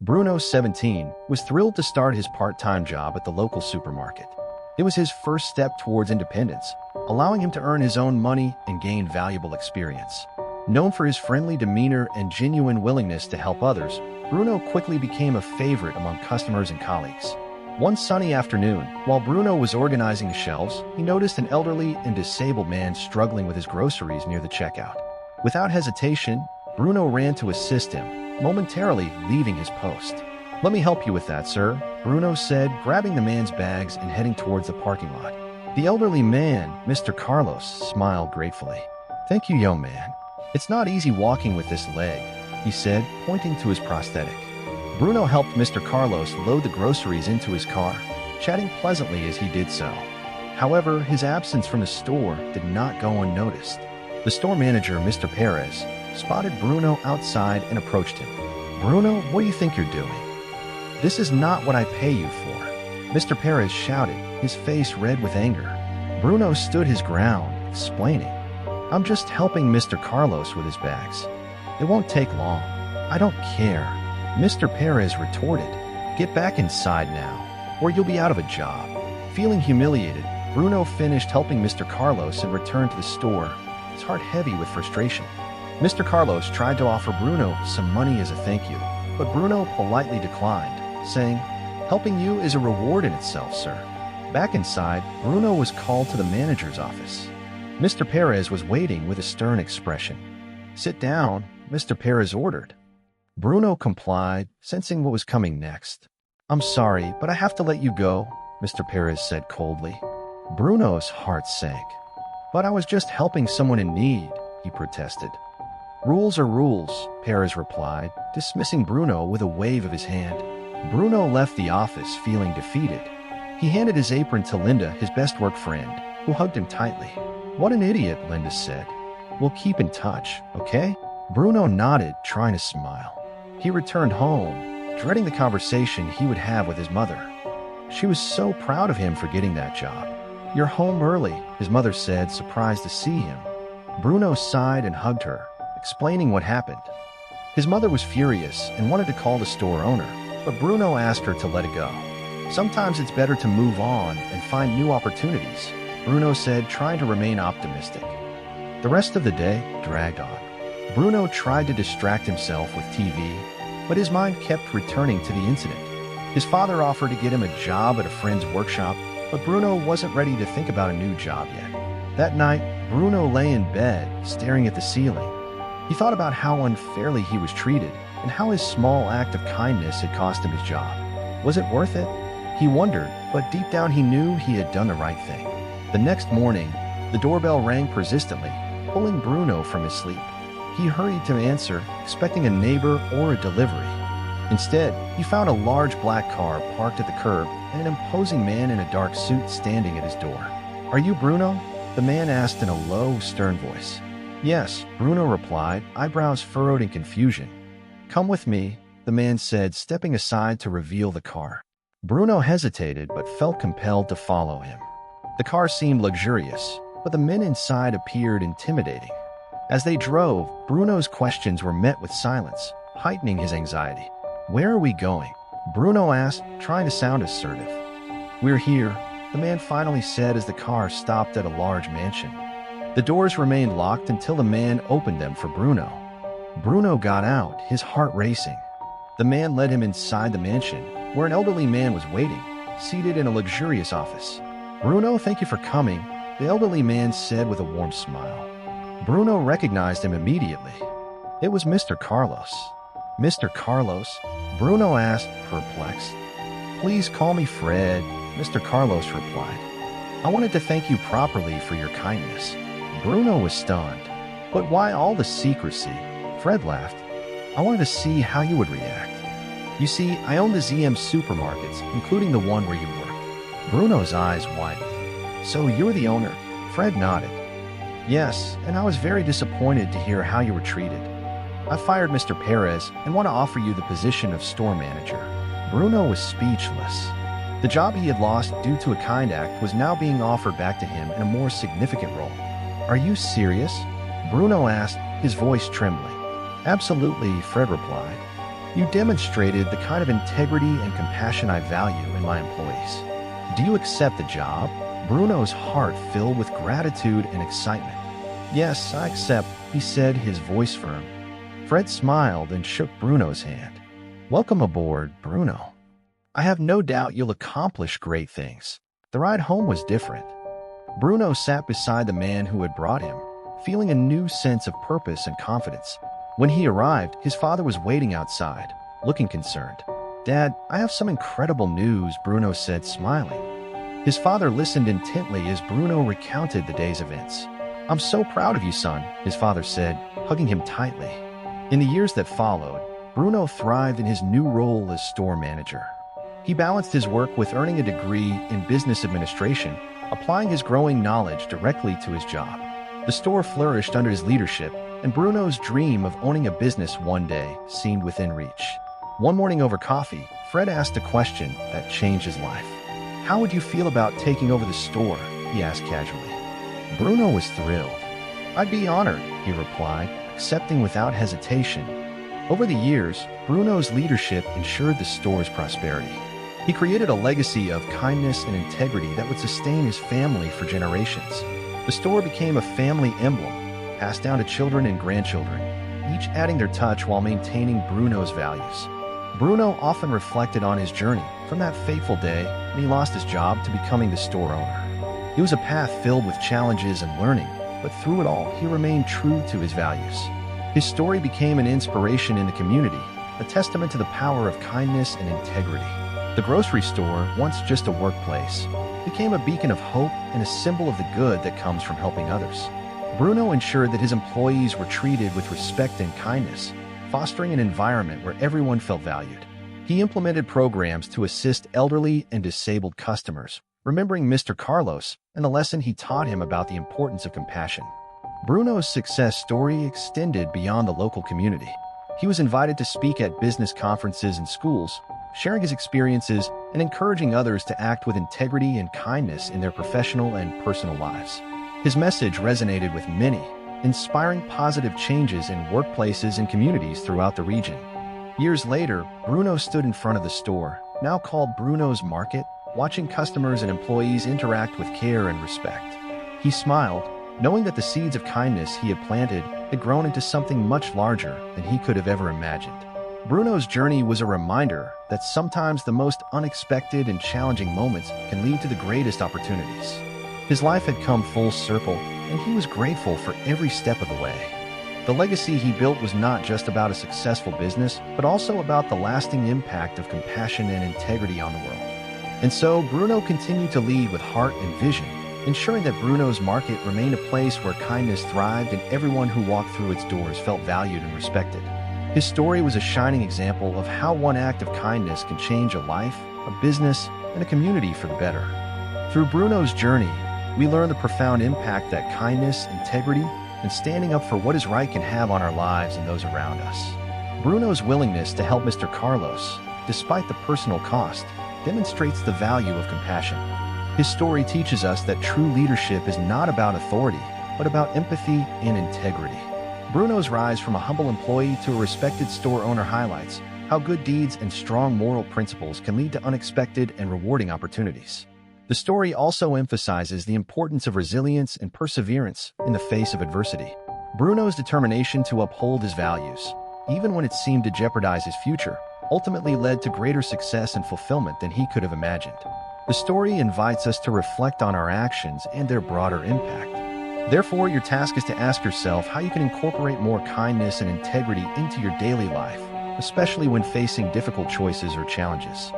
Bruno, 17, was thrilled to start his part-time job at the local supermarket. It was his first step towards independence, allowing him to earn his own money and gain valuable experience. Known for his friendly demeanor and genuine willingness to help others, Bruno quickly became a favorite among customers and colleagues. One sunny afternoon, while Bruno was organizing the shelves, he noticed an elderly and disabled man struggling with his groceries near the checkout. Without hesitation, Bruno ran to assist him, momentarily leaving his post. "Let me help you with that, sir," Bruno said, grabbing the man's bags and heading towards the parking lot. The elderly man, Mr. Carlos, smiled gratefully. "Thank you, young man. It's not easy walking with this leg," he said, pointing to his prosthetic. Bruno helped Mr. Carlos load the groceries into his car, chatting pleasantly as he did so. However, his absence from the store did not go unnoticed. The store manager, Mr. Perez, spotted Bruno outside and approached him. "Bruno, what do you think you're doing? This is not what I pay you for," Mr. Perez shouted, his face red with anger. Bruno stood his ground, explaining, "I'm just helping Mr. Carlos with his bags. It won't take long." "I don't care," Mr. Perez retorted. "Get back inside now, or you'll be out of a job." Feeling humiliated, Bruno finished helping Mr. Carlos and returned to the store, his heart heavy with frustration. Mr. Carlos tried to offer Bruno some money as a thank you, but Bruno politely declined, saying, "Helping you is a reward in itself, sir." Back inside, Bruno was called to the manager's office. Mr. Perez was waiting with a stern expression. "Sit down," Mr. Perez ordered. Bruno complied, sensing what was coming next. "I'm sorry, but I have to let you go," Mr. Perez said coldly. Bruno's heart sank. "But I was just helping someone in need," he protested. "Rules are rules," Perez replied, dismissing Bruno with a wave of his hand. Bruno left the office feeling defeated. He handed his apron to Linda, his best work friend, who hugged him tightly. "What an idiot," Linda said. "We'll keep in touch, okay?" Bruno nodded, trying to smile. He returned home, dreading the conversation he would have with his mother. She was so proud of him for getting that job. "You're home early," his mother said, surprised to see him. Bruno sighed and hugged her, explaining what happened. His mother was furious and wanted to call the store owner, but Bruno asked her to let it go. "Sometimes it's better to move on and find new opportunities," Bruno said, trying to remain optimistic. The rest of the day dragged on. Bruno tried to distract himself with TV, but his mind kept returning to the incident. His father offered to get him a job at a friend's workshop, but Bruno wasn't ready to think about a new job yet. That night, Bruno lay in bed, staring at the ceiling. He thought about how unfairly he was treated and how his small act of kindness had cost him his job. Was it worth it? He wondered, but deep down he knew he had done the right thing. The next morning, the doorbell rang persistently, pulling Bruno from his sleep. He hurried to answer, expecting a neighbor or a delivery. Instead, he found a large black car parked at the curb and an imposing man in a dark suit standing at his door. "Are you Bruno?" the man asked in a low, stern voice. "Yes," Bruno replied, eyebrows furrowed in confusion. "Come with me," the man said, stepping aside to reveal the car. Bruno hesitated but felt compelled to follow him. The car seemed luxurious, but the men inside appeared intimidating. As they drove, Bruno's questions were met with silence, heightening his anxiety. "Where are we going?" Bruno asked, trying to sound assertive. "We're here," the man finally said as the car stopped at a large mansion. The doors remained locked until the man opened them for Bruno. Bruno got out, his heart racing. The man led him inside the mansion, where an elderly man was waiting, seated in a luxurious office. "Bruno, thank you for coming," the elderly man said with a warm smile. Bruno recognized him immediately. It was Mr. Carlos. "Mr. Carlos?" Bruno asked, perplexed. "Please call me Fred," Mr. Carlos replied. "I wanted to thank you properly for your kindness." Bruno was stunned. "But why all the secrecy?" Fred laughed. "I wanted to see how you would react. You see, I own the ZM supermarkets, including the one where you work." Bruno's eyes widened. "So you're the owner?" Fred nodded. "Yes, and I was very disappointed to hear how you were treated. I fired Mr. Perez and want to offer you the position of store manager." Bruno was speechless. The job he had lost due to a kind act was now being offered back to him in a more significant role. "Are you serious?" Bruno asked, his voice trembling. "Absolutely," Fred replied. You demonstrated the kind of integrity and compassion I value in my employees. Do you accept the job?" Bruno's heart filled with gratitude and excitement. "Yes, I accept," he said, his voice firm. Fred smiled and shook Bruno's hand. "Welcome aboard, Bruno. I have no doubt you'll accomplish great things." The ride home was different. Bruno sat beside the man who had brought him, feeling a new sense of purpose and confidence. When he arrived, his father was waiting outside, looking concerned. "Dad, I have some incredible news," Bruno said, smiling. His father listened intently as Bruno recounted the day's events. "I'm so proud of you, son," his father said, hugging him tightly. In the years that followed, Bruno thrived in his new role as store manager. He balanced his work with earning a degree in business administration, applying his growing knowledge directly to his job. The store flourished under his leadership, and Bruno's dream of owning a business one day seemed within reach. One morning over coffee, Fred asked a question that changed his life. "How would you feel about taking over the store?" he asked casually. Bruno was thrilled. "I'd be honored," he replied, accepting without hesitation. Over the years, Bruno's leadership ensured the store's prosperity. He created a legacy of kindness and integrity that would sustain his family for generations. The store became a family emblem, passed down to children and grandchildren, each adding their touch while maintaining Bruno's values. Bruno often reflected on his journey from that fateful day when he lost his job to becoming the store owner. It was a path filled with challenges and learning, but through it all, he remained true to his values. His story became an inspiration in the community, a testament to the power of kindness and integrity. The grocery store, once just a workplace, became a beacon of hope and a symbol of the good that comes from helping others. Bruno ensured that his employees were treated with respect and kindness, fostering an environment where everyone felt valued. He implemented programs to assist elderly and disabled customers, remembering Mr. Carlos and the lesson he taught him about the importance of compassion. Bruno's success story extended beyond the local community. He was invited to speak at business conferences and schools, sharing his experiences and encouraging others to act with integrity and kindness in their professional and personal lives. His message resonated with many, inspiring positive changes in workplaces and communities throughout the region. Years later, Bruno stood in front of the store, now called Bruno's Market, watching customers and employees interact with care and respect. He smiled, knowing that the seeds of kindness he had planted had grown into something much larger than he could have ever imagined. Bruno's journey was a reminder that sometimes the most unexpected and challenging moments can lead to the greatest opportunities. His life had come full circle, and he was grateful for every step of the way. The legacy he built was not just about a successful business, but also about the lasting impact of compassion and integrity on the world. And so, Bruno continued to lead with heart and vision, ensuring that Bruno's Market remained a place where kindness thrived and everyone who walked through its doors felt valued and respected. His story was a shining example of how one act of kindness can change a life, a business, and a community for the better. Through Bruno's journey, we learn the profound impact that kindness, integrity, and standing up for what is right can have on our lives and those around us. Bruno's willingness to help Mr. Carlos, despite the personal cost, demonstrates the value of compassion. His story teaches us that true leadership is not about authority, but about empathy and integrity. Bruno's rise from a humble employee to a respected store owner highlights how good deeds and strong moral principles can lead to unexpected and rewarding opportunities. The story also emphasizes the importance of resilience and perseverance in the face of adversity. Bruno's determination to uphold his values, even when it seemed to jeopardize his future, ultimately led to greater success and fulfillment than he could have imagined. The story invites us to reflect on our actions and their broader impact. Therefore, your task is to ask yourself how you can incorporate more kindness and integrity into your daily life, especially when facing difficult choices or challenges.